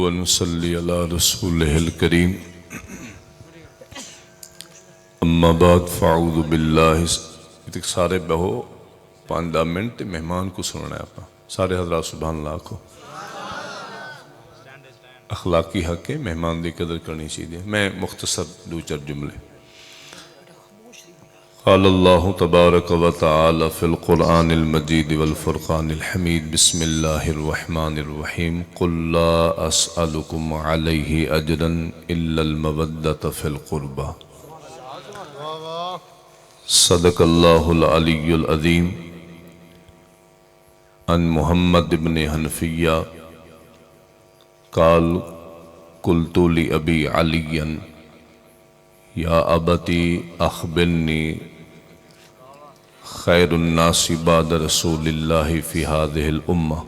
ونصلي على رسوله الكريم اما بعد فاعوذ باللہ. سارے بہو 5 منٹ مہمان کو سننا ہے. آپ سارے حضرات سبحان اللہ کو. اخلاقی حق ہے مہمان دی قدر کرنی چاہیے. میں مختصر 2-4 جملے. قال اللہ تبارک و تعالی فی القرآن المجید والفرقان الحمید. بسم اللہ الرحمن الرحیم. قل لا اسألکم علیہ اجرا الا المودۃ فی القربى. صدق اللہ العلی العظیم. عن محمد بن حنفیہ قال قلت لأبی علی یا ابتی اخبرنی خیر الناس بعد رسول اللہ فی هذه الامہ.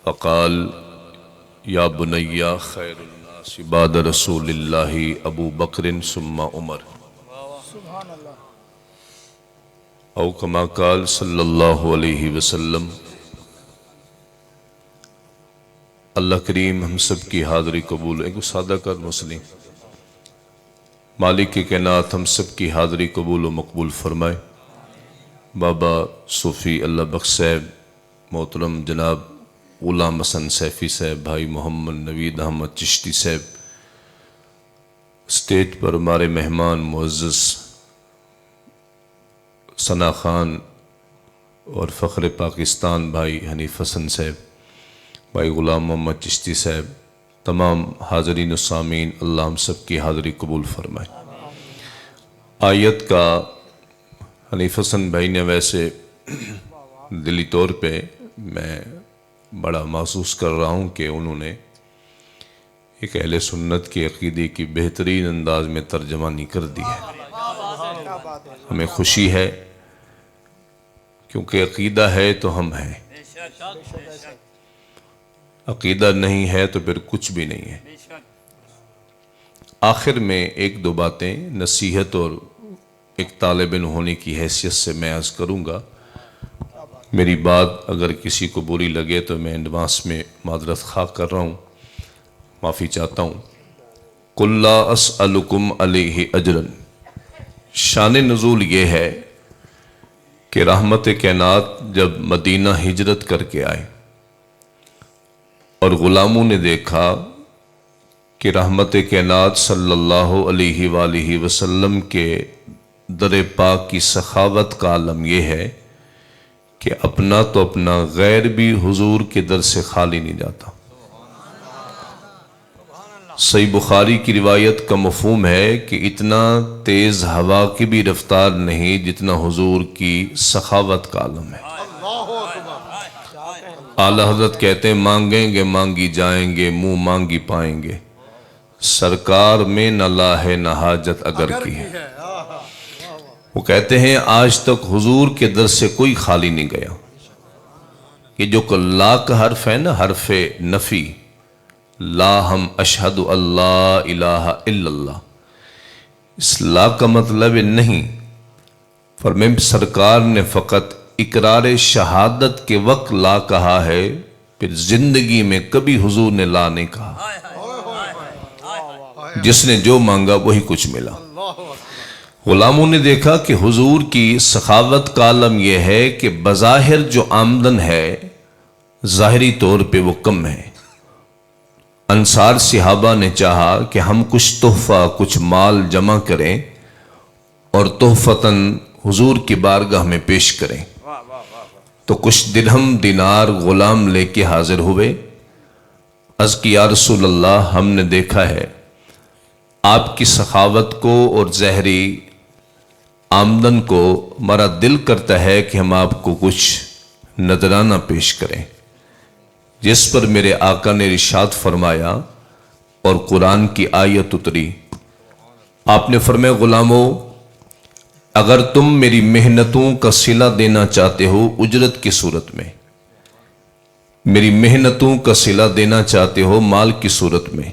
فقال یا بنی خیر الناس بعد رسول اللہ ابو بکر ثم عمر او کما قال صلی اللہ علیہ وسلم. اللہ کریم ہم سب کی حاضری قبول. ایک سادہ کر مسلم. مالک کائنات ہم سب کی حاضری قبول و مقبول فرمائے. بابا صوفی اللہ بخش صاحب، محترم جناب غلام حسن سیفی صاحب، بھائی محمد نوید احمد چشتی صاحب، اسٹیج پر ہمارے مہمان معزز ثنا خان اور فخر پاکستان بھائی حنیف حسن صاحب، بھائی غلام محمد چشتی صاحب، تمام حاضرین و سامعین، اللہ ہم سب کی حاضری قبول فرمائے. آیت کا حنیف حسن بھائی نے ویسے دلی طور پہ میں بڑا محسوس کر رہا ہوں کہ انہوں نے ایک اہل سنت کی عقیدے کی بہترین انداز میں ترجمانی کر دی ہے. ہمیں خوشی ہے کیونکہ عقیدہ ہے تو ہم ہیں، عقیدہ نہیں ہے تو پھر کچھ بھی نہیں ہے. آخر میں 1-2 باتیں نصیحت اور ایک طالب علم ہونے کی حیثیت سے میں عرض کروں گا. میری بات اگر کسی کو بری لگے تو میں ایڈوانس میں معذرت خواہ کر رہا ہوں، معافی چاہتا ہوں. قل لا اسألکم علیہ اجرا. شان نزول یہ ہے کہ رحمت کائنات جب مدینہ ہجرت کر کے آئے اور غلاموں نے دیکھا کہ رحمت کائنات صلی اللہ علیہ وآلہ وسلم کے در پاک کی سخاوت کا عالم یہ ہے کہ اپنا تو اپنا غیر بھی حضور کے در سے خالی نہیں جاتا. صحیح بخاری کی روایت کا مفہوم ہے کہ اتنا تیز ہوا کی بھی رفتار نہیں جتنا حضور کی سخاوت کا عالم ہے. اعلی حضرت کہتے ہیں مانگیں گے مانگی جائیں گے، منہ مانگی پائیں گے، سرکار میں نہ لاہ نہ حاجت اگر کی ہے. وہ کہتے ہیں آج تک حضور کے در سے کوئی خالی نہیں گیا. یہ جو لا کا حرف ہے نا، حرف نفی، لا ہم اشہد اللہ الہ الا اللہ، اس لا کا مطلب نہیں. فرمائیں سرکار نے فقط اقرار شہادت کے وقت لا کہا ہے، پھر زندگی میں کبھی حضور نے لا نہیں کہا. جس نے جو مانگا وہی کچھ ملا. غلاموں نے دیکھا کہ حضور کی سخاوت کا عالم یہ ہے کہ بظاہر جو آمدن ہے ظاہری طور پہ وہ کم ہے. انصار صحابہ نے چاہا کہ ہم کچھ تحفہ کچھ مال جمع کریں اور تحفتاً حضور کی بارگاہ میں پیش کریں. تو کچھ درہم دینار غلام لے کے حاضر ہوئے. عرض کی یا رسول اللہ، ہم نے دیکھا ہے آپ کی سخاوت کو اور ظاہری آمدن کو، ہمارا دل کرتا ہے کہ ہم آپ کو کچھ نذرانہ پیش کریں. جس پر میرے آقا نے ارشاد فرمایا اور قرآن کی آیت اتری. آپ نے فرمایا غلاموں، اگر تم میری محنتوں کا صلہ دینا چاہتے ہو اجرت کی صورت میں، میری محنتوں کا صلہ دینا چاہتے ہو مال کی صورت میں،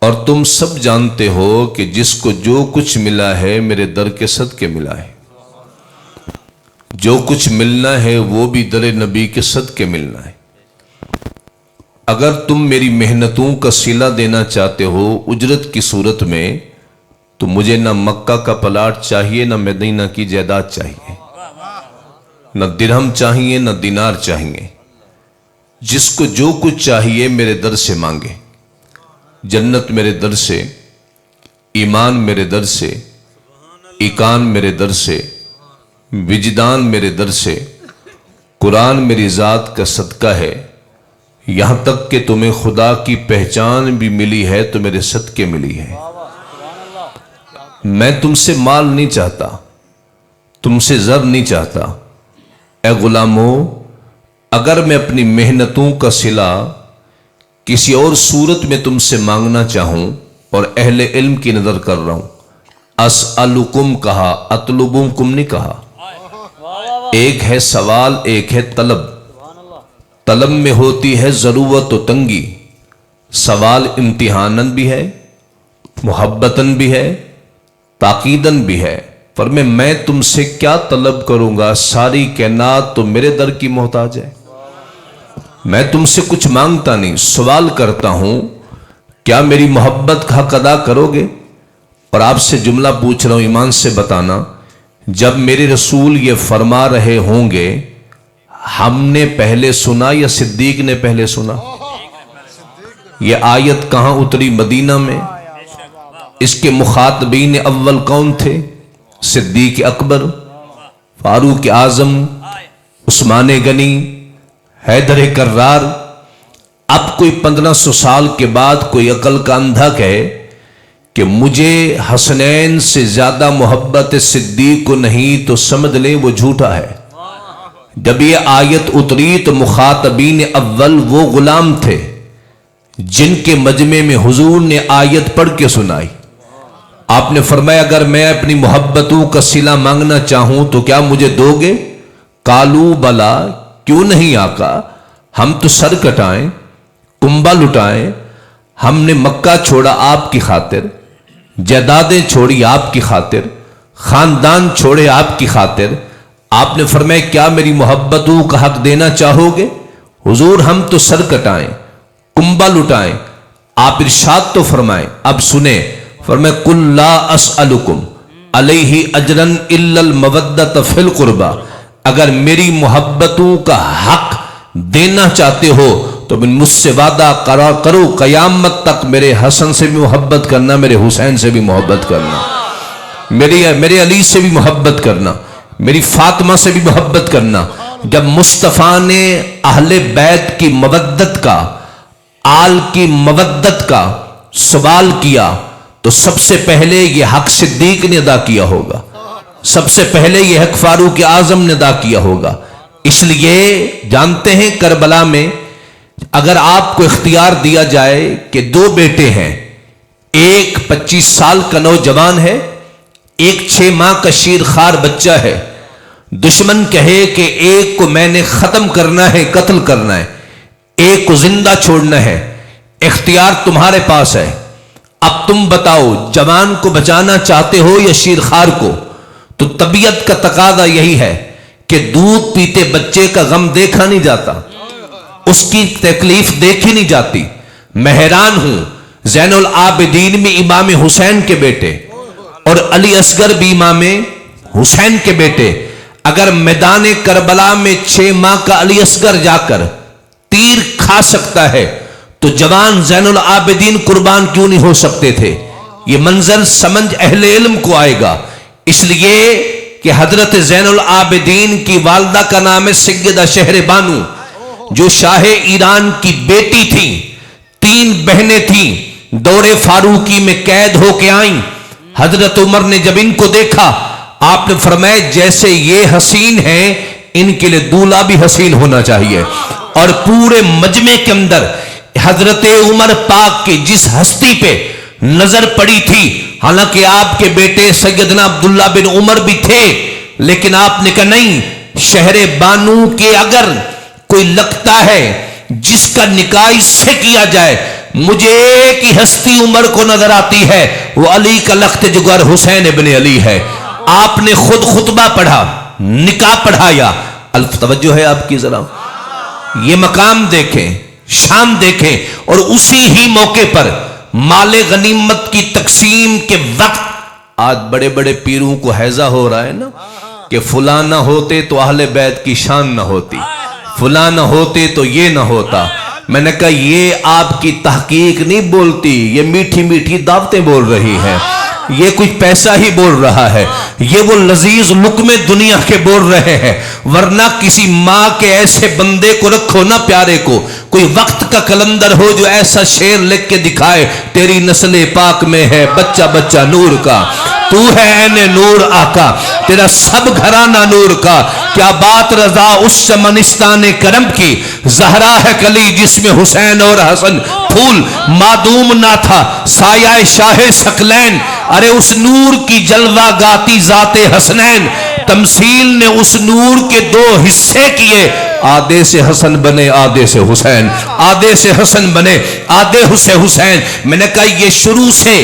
اور تم سب جانتے ہو کہ جس کو جو کچھ ملا ہے میرے در کے صدقے ملا ہے، جو کچھ ملنا ہے وہ بھی در نبی کے صدقے ملنا ہے. اگر تم میری محنتوں کا صلہ دینا چاہتے ہو اجرت کی صورت میں تو مجھے نہ مکہ کا پلاٹ چاہیے، نہ مدینہ کی جائیداد چاہیے، نہ درہم چاہیے، نہ دینار چاہیے۔ جس کو جو کچھ چاہیے میرے در سے مانگے۔ جنت میرے در سے، ایمان میرے در سے، ایقان میرے در سے، وجدان میرے در سے، قرآن میری ذات کا صدقہ ہے، یہاں تک کہ تمہیں خدا کی پہچان بھی ملی ہے تو میرے صدقے ملی ہے۔ میں تم سے مال نہیں چاہتا، تم سے زر نہیں چاہتا۔ اے غلامو، اگر میں اپنی محنتوں کا صلہ کسی اور صورت میں تم سے مانگنا چاہوں، اور اہل علم کی نظر کر رہا ہوں، اسألکم کہا، اطلبکم نہیں کہا۔ ایک ہے سوال، ایک ہے طلب۔ طلب میں ہوتی ہے ضرورت و تنگی، سوال امتحاناً بھی ہے، محبتاً بھی ہے، تاکیداً بھی ہے۔ پر میں تم سے کیا طلب کروں گا؟ ساری کائنات تو میرے در کی محتاج ہے۔ میں تم سے کچھ مانگتا نہیں، سوال کرتا ہوں کیا میری محبت کا حق ادا کرو گے؟ اور آپ سے جملہ پوچھ رہا ہوں، ایمان سے بتانا، جب میرے رسول یہ فرما رہے ہوں گے، ہم نے پہلے سنا یا صدیق نے پہلے سنا؟ یہ آیت کہاں اتری؟ مدینہ میں۔ اس کے مخاطبین اول کون تھے؟ صدیق اکبر، فاروق اعظم، عثمان غنی، حیدر کرار۔ اب کوئی 1500 سال کے بعد کوئی عقل کا اندھا کہے کہ مجھے حسنین سے زیادہ محبت صدیق کو نہیں، تو سمجھ لیں وہ جھوٹا ہے۔ جب یہ آیت اتری تو مخاطبین اول وہ غلام تھے جن کے مجمع میں حضور نے آیت پڑھ کے سنائی۔ آپ نے فرمایا اگر میں اپنی محبتوں کا صلہ مانگنا چاہوں تو کیا مجھے دو گے؟ کالو بلا، کیوں نہیں آقا، ہم تو سر کٹائیں، کنبہ لٹائیں، ہم نے مکہ چھوڑا آپ کی خاطر، جائیدادیں چھوڑی آپ کی خاطر، خاندان چھوڑے آپ کی خاطر۔ آپ نے فرمایا کیا میری محبتوں کا حق دینا چاہو گے؟ حضور ہم تو سر کٹائیں، کنبہ لٹائیں۔ آپ ارشاد تو فرمائیں، اب سنیں، فرمایا قل لا اسألکم علیہ اجرا الا المودۃ فی القربى، اگر میری محبتوں کا حق دینا چاہتے ہو تو مجھ سے وعدہ کرو قیامت تک میرے حسن سے بھی محبت کرنا، میرے حسین سے بھی محبت کرنا، میرے علی سے بھی محبت کرنا، میری فاطمہ سے بھی محبت کرنا۔ جب مصطفیٰ نے اہل بیت کی مودت کا، آل کی مودت کا سوال کیا تو سب سے پہلے یہ حق صدیق نے ادا کیا ہوگا، سب سے پہلے یہ حق فاروق اعظم نے ادا کیا ہوگا۔ اس لیے جانتے ہیں کربلا میں اگر آپ کو اختیار دیا جائے کہ دو بیٹے ہیں، ایک 25 سال کا نوجوان ہے، ایک 6 ماہ کا شیر خار بچہ ہے، دشمن کہے کہ ایک کو میں نے ختم کرنا ہے، قتل کرنا ہے، ایک کو زندہ چھوڑنا ہے، اختیار تمہارے پاس ہے۔ اب تم بتاؤ جوان کو بچانا چاہتے ہو یا شیر خار کو؟ تو طبیعت کا تقاضا یہی ہے کہ دودھ پیتے بچے کا غم دیکھا نہیں جاتا، اس کی تکلیف دیکھی نہیں جاتی۔ میں حیران ہوں، زین العابدین بھی امام حسین کے بیٹے اور علی اصغر بھی امام حسین کے بیٹے، اگر میدان کربلا میں 6 ماہ کا علی اصغر جا کر تیر کھا سکتا ہے تو جوان زین العابدین قربان کیوں نہیں ہو سکتے تھے؟ یہ منظر سمجھ اہل علم کو آئے گا۔ اس لیے کہ حضرت زین العابدین کی والدہ کا نام ہے سیدہ شہر بانو، جو شاہ ایران کی بیٹی تھی، 3 بہنیں تھیں، دور فاروقی میں قید ہو کے آئیں۔ حضرت عمر نے جب ان کو دیکھا آپ نے فرمایا جیسے یہ حسین ہیں ان کے لیے دولہا بھی حسین ہونا چاہیے۔ اور پورے مجمع کے اندر حضرت عمر پاک کی جس ہستی پہ نظر پڑی تھی، حالانکہ آپ کے بیٹے سیدنا عبداللہ بن عمر بھی تھے، لیکن آپ نے کہا نہیں، شہر بانو کے اگر کوئی لگتا ہے جس کا نکاح اس سے کیا جائے، مجھے ایک ہی ہستی عمر کو نظر آتی ہے، وہ علی کا لخت جگر حسین ابن علی ہے۔ آپ نے خود خطبہ پڑھا، نکاح پڑھایا۔ الف توجہ ہے آپ کی ذرا، یہ مقام دیکھیں، شان دیکھیں اور اسی ہی موقع پر مال غنیمت کی تقسیم کے وقت آج بڑے بڑے پیروں کو ہیضہ ہو رہا ہے نا کہ فلاں نہ ہوتے تو اہل بیت کی شان نہ ہوتی، فلاں نہ ہوتے تو یہ نہ ہوتا۔ میں نے کہا یہ آپ کی تحقیق نہیں بولتی، یہ میٹھی میٹھی دعوتیں بول رہی ہیں، یہ کچھ پیسہ ہی بول رہا ہے، یہ وہ لذیذ لقمے دنیا کے بول رہے ہیں۔ ورنہ کسی ماں کے ایسے بندے کو رکھو نا پیارے کو، کوئی وقت کا کلندر ہو جو ایسا شعر لکھ کے دکھائے، تیری نسل پاک میں ہے بچہ بچہ نور کا، تو ہے عین نور آقا، تیرا سب گھرانہ نور کا۔ کیا بات رضا اس چمنستان کرم کی، زہرا ہے کلی جس میں حسین اور حسن پھول معدوم نہ تھا سایہ شاہ ثقلین، ارے اس نور کی جلوہ گاتی ذات حسنین، تمثیل نے اس نور کے دو حصے کیے، آدھے سے حسن بنے آدھے سے حسین، آدھے سے حسن بنے آدھے سے حسین۔ میں نے کہا یہ شروع سے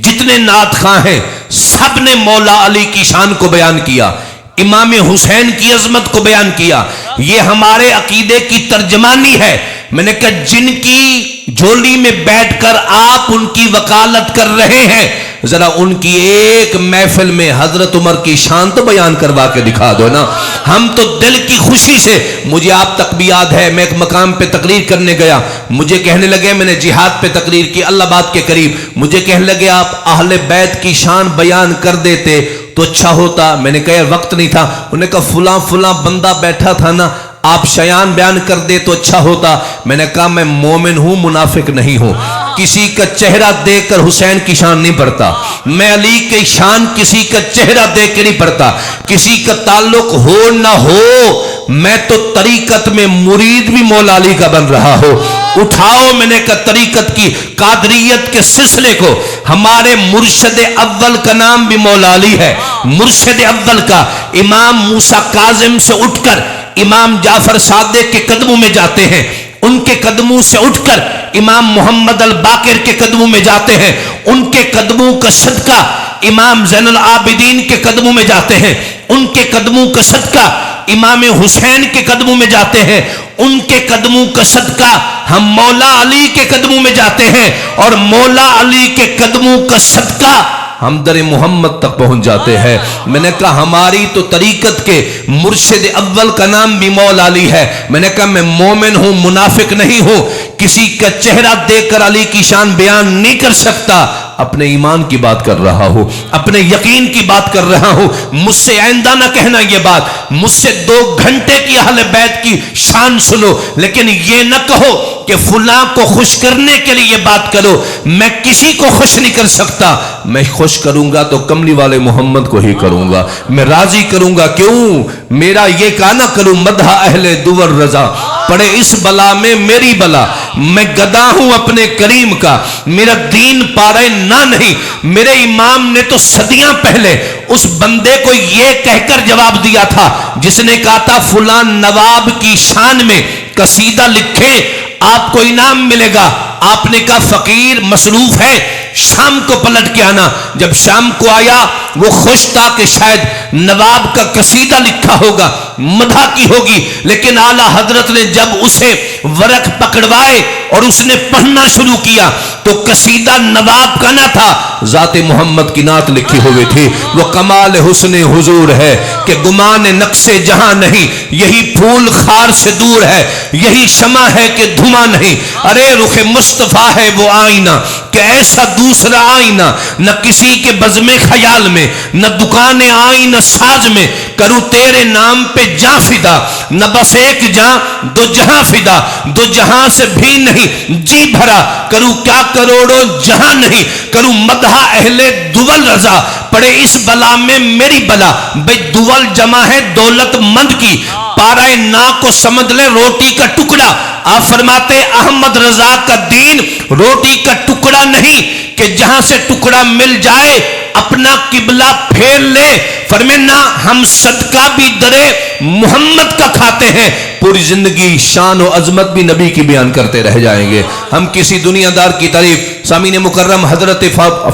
جتنے نعت خواں ہیں سب نے مولا علی کی شان کو بیان کیا، امام حسین کی عظمت کو بیان کیا، یہ ہمارے عقیدے کی ترجمانی ہے۔ میں نے کہا جن کی جھولی میں بیٹھ کر آپ ان کی وکالت کر رہے ہیں، ذرا ان کی ایک محفل میں حضرت عمر کی شان تو بیان کروا کے دکھا دو نا۔ ہم تو دل کی خوشی سے، مجھے آپ تک بھی یاد ہے میں ایک مقام پہ تقریر کرنے گیا، مجھے کہنے لگے، میں نے جہاد پہ تقریر کی اللہ باد کے قریب، مجھے کہنے لگے آپ اہل بیت کی شان بیان کر دیتے تو اچھا ہوتا۔ میں نے کہا وقت نہیں تھا، انہوں نے کہا فلاں فلاں بندہ بیٹھا تھا نا، آپ شیان بیان کر دے تو اچھا ہوتا۔ میں نے کہا میں مومن ہوں منافق نہیں ہوں، کسی کا چہرہ دیکھ کر حسین کی شان نہیں پڑھتا، میں علی کی شان کسی کا چہرہ دیکھ کے نہیں پڑھتا، کسی کا تعلق ہو نہ ہو، میں تو طریقت میں مرید بھی مولا علی کا بن رہا ہو۔ اٹھاؤ میں نے کہا طریقت کی قادریت کے سلسلے کو، ہمارے مرشد اول کا نام بھی مولا علی ہے، مرشد اول کا امام موسیٰ کاظم سے اٹھ کر امام جعفر صادق کے قدموں میں جاتے ہیں، ان کے قدموں سے اٹھ کر امام محمد الباقر کے قدموں میں جاتے ہیں، ان کے قدموں کا صدقہ امام زین العابدین کے قدموں میں جاتے ہیں، ان کے قدموں کا صدقہ امام حسین کے قدموں میں جاتے ہیں، ان کے قدموں کا صدقہ ہم مولا علی کے قدموں میں جاتے ہیں، اور مولا علی کے قدموں کا صدقہ ہم در محمد تک پہنچ جاتے ہیں۔ میں نے کہا ہماری تو طریقت کے مرشد اول کا نام بھی مولا علی ہے۔ میں نے کہا میں مومن ہوں منافق نہیں ہوں، کسی کا چہرہ دیکھ کر علی کی شان بیان نہیں کر سکتا، اپنے ایمان کی بات کر رہا ہوں، اپنے یقین کی بات کر رہا ہوں۔ مجھ سے آئندہ نہ کہنا یہ بات، مجھ سے 2 گھنٹے کی اہل بیت کی شان سنو، لیکن یہ نہ کہو کہ فلاں کو خوش کرنے کے لیے یہ بات کرو۔ میں کسی کو خوش نہیں کر سکتا، میں خوش کروں گا تو کملی والے محمد کو ہی کروں گا، میں راضی کروں گا۔ کیوں؟ میرا یہ کہا نہ کروں مدح اہل دور رضا، پڑے اس بلا میں میری بلا، میں گدا ہوں اپنے کریم کا، میرا دین پارے نہ نہیں۔ میرے امام نے تو صدیاں پہلے اس بندے کو یہ کہہ کر جواب دیا تھا جس نے کہا تھا فلاں نواب کی شان میں قصیدہ لکھے آپ کو انعام ملے گا۔ آپ نے کہا فقیر مصروف ہے، شام کو پلٹ کے آنا۔ جب شام کو آیا وہ خوش تھا کہ شاید نواب کا قصیدہ لکھا ہوگا، مدح کی ہوگی، لیکن اعلیٰ حضرت نے جب اسے ورق پکڑوائے اور اس نے پڑھنا شروع کیا تو قصیدہ نواب کا نہ تھا، ذات محمد کی نعت لکھی ہوئی تھی۔ وہ کمال حسن حضور ہے کہ گمان نقص جہاں نہیں، یہی پھول خار سے دور ہے، یہی شمع ہے کہ دھواں نہیں۔ ارے رخ مصطفیٰ ہے وہ آئینہ کہ ایسا دوسرا آئینہ نہ کسی کے بزم خیال میں، نہ دکان آئینہ ساز میں، کروں تیرے نام پہ جاں فدا، نہ بس ایک جاں 2 جہاں فدا، 2 جہاں سے بھی نہیں جی بھرا، کروں کیا کروڑوں جہاں نہیں، کروں مدح اہل دول رضا، پڑے اس بلا میں میری بلا۔ بھئی دول جمع ہے دولت مند کی، پارہ نا کو سمجھ لے روٹی کا ٹکڑا۔ آپ فرماتے احمد رضا کا دین روٹی کا ٹکڑا نہیں کہ جہاں سے ٹکڑا مل جائے اپنا قبلہ پھیر لے۔ فرمانا ہم صدقہ بھی درے محمد کا کھاتے ہیں، پوری زندگی شان و عظمت بھی نبی کی بیان کرتے رہ جائیں گے۔ ہم کسی دنیا دار کی تعریف، سامعین مکرم حضرت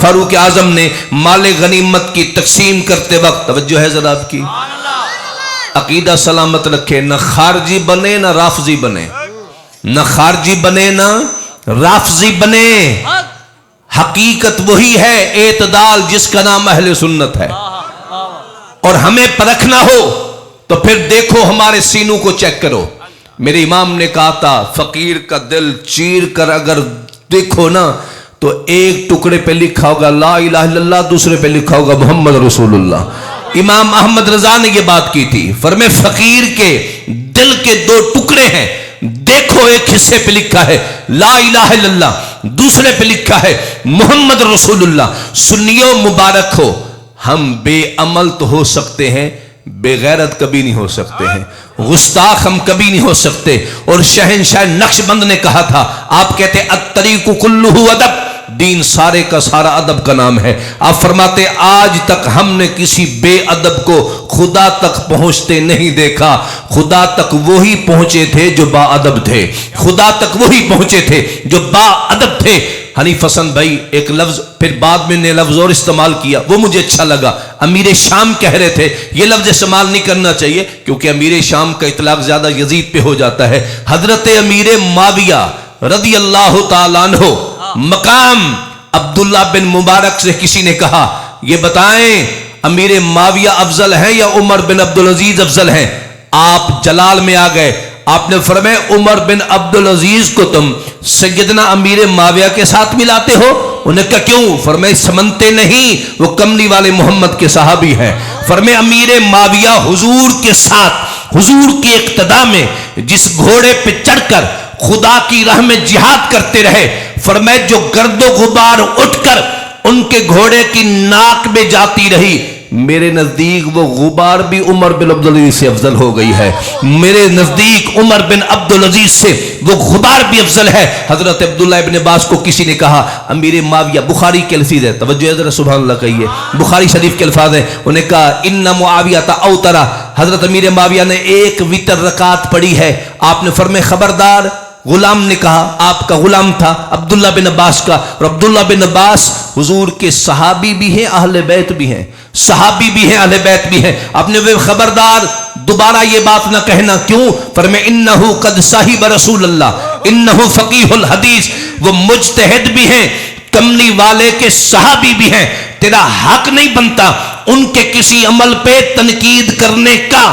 فاروق اعظم نے مال غنیمت کی تقسیم کرتے وقت، توجہ ہے ذرا آپ کی، عقیدہ سلامت رکھے، نہ خارجی بنے نہ رافضی بنے، نہ خارجی بنے نہ رافضی بنے، حقیقت وہی ہے اعتدال جس کا نام اہل سنت ہے۔ اور ہمیں پرکھنا ہو تو پھر دیکھو ہمارے سینوں کو چیک کرو۔ میرے امام نے کہا تھا فقیر کا دل چیر کر اگر دیکھو نا تو ایک ٹکڑے پہ لکھا ہوگا لا الہ الا اللہ، دوسرے پہ لکھا ہوگا محمد رسول اللہ۔ امام احمد رضا نے یہ بات کی تھی، فرمائے فقیر کے دل کے دو ٹکڑے ہیں، دیکھو ایک حصے پہ لکھا ہے لا الہ الا اللہ، دوسرے پہ لکھا ہے محمد رسول اللہ۔ سنیو مبارک ہو، ہم بے عمل تو ہو سکتے ہیں، بے غیرت کبھی نہیں ہو سکتے ہیں، گستاخ ہم کبھی نہیں ہو سکتے۔ اور شہنشاہ نقش بند نے کہا تھا، آپ کہتے الطریق کلہ ادب، دین سارے کا سارا ادب کا نام ہے۔ آپ فرماتے آج تک ہم نے کسی بے ادب کو خدا تک پہنچتے نہیں دیکھا، خدا تک وہی پہنچے تھے جو با ادب تھے، خدا تک وہی پہنچے تھے جو با ادب تھے۔ حنیف حسن بھائی ایک لفظ پھر بعد میں نے لفظ اور استعمال کیا، وہ مجھے اچھا لگا، امیر شام کہہ رہے تھے یہ لفظ استعمال نہیں کرنا چاہیے کیونکہ امیر شام کا اطلاق زیادہ یزید پہ ہو جاتا ہے۔ حضرت امیر معاویہ رضی اللہ تعالیٰ عنہ مقام عبداللہ بن مبارک سے کسی نے کہا یہ بتائیں امیر معاویہ افضل ہیں یا عمر بن عبدالعزیز افضل ہیں؟ آپ جلال میں آ گئے، آپ نے فرمایا عمر بن عبدالعزیز کو تم سیدنا امیر معاویہ کے ساتھ ملاتے ہو؟ انہیں کہا کیوں؟ فرمایا سمنتے نہیں، وہ کملی والے محمد کے صحابی ہیں۔ فرمایا امیر معاویہ حضور کے ساتھ حضور کی اقتداء میں جس گھوڑے پہ چڑھ کر خدا کی راہ میں جہاد کرتے رہے، فرمایا جو گرد و غبار اٹھ کر ان کے گھوڑے کی ناک میں جاتی رہی، میرے نزدیک وہ غبار بھی عمر بن عبدالعزیز سے افضل ہو گئی ہے، میرے نزدیک عمر بن عبدالعزیز سے وہ غبار بھی افضل ہے۔ حضرت عبداللہ ابن عباس کو کسی نے کہا امیر معاویہ، بخاری کے الفاظ ہے، توجہ ہے ذرا سبحان اللہ کہیے، بخاری شریف کے الفاظ ہیں، انہیں کہا ان معاویہ اوترا، حضرت امیر معاویہ نے ایک وتر رکعت پڑھی ہے۔ آپ نے فرمایا خبردار، غلام نے کہا، آپ کا غلام تھا عبداللہ بن عباس کا، اور عبداللہ بن عباس حضور کے صحابی بھی ہیں اہل بیت بھی ہیں، صحابی بھی ہیں اہل بیت بھی ہیں۔ آپ نے خبردار دوبارہ یہ بات نہ کہنا، کیوں؟ فرمایا انہو قد صاحب رسول اللہ، انہو فقیہ الحدیث، وہ مجتہد بھی ہیں، کملی والے کے صحابی بھی ہیں، تیرا حق نہیں بنتا ان کے کسی عمل پہ تنقید کرنے کا۔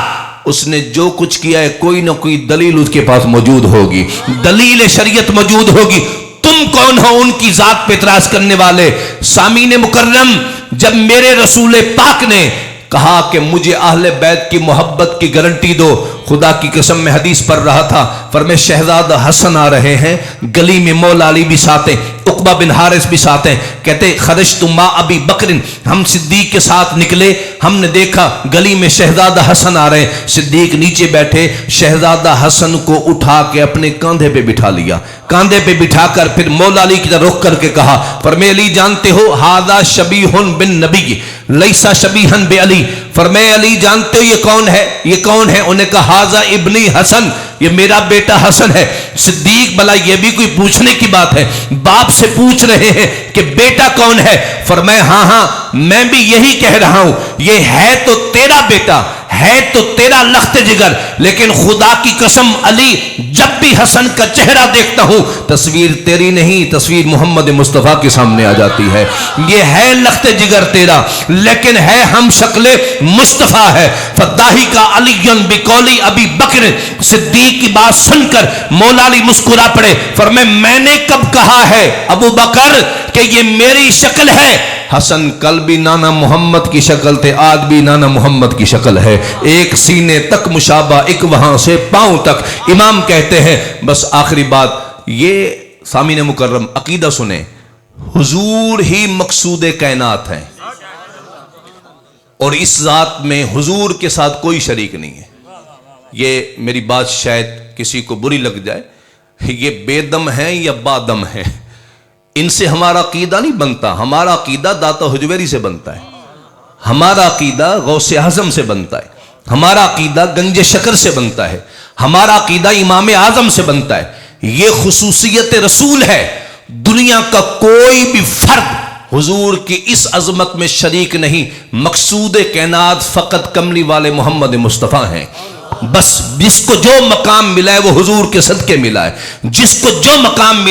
اس نے جو کچھ کیا ہے کوئی نہ کوئی دلیل اس کے پاس موجود ہوگی، دلیل شریعت موجود ہوگی، تم کون ہو ان کی ذات پہ اعتراض کرنے والے؟ سامعین مکرم، جب میرے رسول پاک نے کہا کہ مجھے اہل بیت کی محبت کی گارنٹی دو، خدا کی قسم میں حدیث پڑھ رہا تھا، فرمایا شہزادہ حسن آ رہے ہیں، گلی میں مولا علی بھی ساتھ ہیں، عقبہ بن حارث بھی ساتھ ہیں، کہتے خرجت مع ابی بکر، ہم صدیق کے ساتھ نکلے، ہم نے دیکھا گلی میں شہزادہ حسن آ رہے ہیں، صدیق نیچے بیٹھے، شہزادہ حسن کو اٹھا کے اپنے کاندھے پہ بٹھا لیا، کاندھے پہ بٹھا کر پھر مولا علی کی طرف رخ کر کے کہا، فرمایا علی جانتے ہو ھذا شبیہ بالنبی لیسا شبیہا بعلی، فرمایا علی جانتے ہو یہ کون ہے؟ یہ کون ہے؟ انہیں کہا ھذا ابنی حسن، یہ میرا بیٹا حسن ہے۔ صدیق بھلا یہ بھی کوئی پوچھنے کی بات ہے؟ باپ سے پوچھ رہے ہیں کہ بیٹا کون ہے؟ فرمایا ہاں ہاں میں بھی یہی کہہ رہا ہوں، یہ ہے تو تیرا بیٹا، ہے تو تیرا لخت جگر، لیکن خدا کی قسم علی جب بھی حسن کا چہرہ دیکھتا ہوں تصویر تیری نہیں، تصویر محمد مصطفیٰ کے سامنے آ جاتی ہے۔ یہ ہے لخت جگر تیرا لیکن ہے ہم شکل مصطفیٰ ہے۔ فداہی کا علی بقولی ابی بکر، صدیق کی بات سن کر مولا علی مسکرا پڑے، فرمائے میں نے کب کہا ہے ابو بکر کہ یہ میری شکل ہے؟ حسن کل بھی نانا محمد کی شکل تھے، آج بھی نانا محمد کی شکل ہے، ایک سینے تک مشابہ، ایک وہاں سے پاؤں تک۔ امام کہتے ہیں بس آخری بات یہ، سامعین مکرم عقیدہ سنیں، حضور ہی مقصود کائنات ہیں اور اس ذات میں حضور کے ساتھ کوئی شریک نہیں ہے۔ یہ میری بات شاید کسی کو بری لگ جائے، یہ بے دم ہیں یا بادم ہیں، ان سے ہمارا عقیدہ نہیں بنتا، ہمارا عقیدہ داتا حجویری سے بنتا ہے، ہمارا عقیدہ غوث اعظم سے بنتا ہے، ہمارا عقیدہ گنج شکر سے بنتا ہے، ہمارا عقیدہ امام اعظم سے بنتا ہے۔ یہ خصوصیت رسول ہے، دنیا کا کوئی بھی فرد حضور کی اس عظمت میں شریک نہیں، مقصود کائنات فقط کملی والے محمد مصطفیٰ ہیں۔ بس جس کو جو مقام ملا ہے وہ حضور کے صدقے ملا ہے، جس کو جو مقام ملا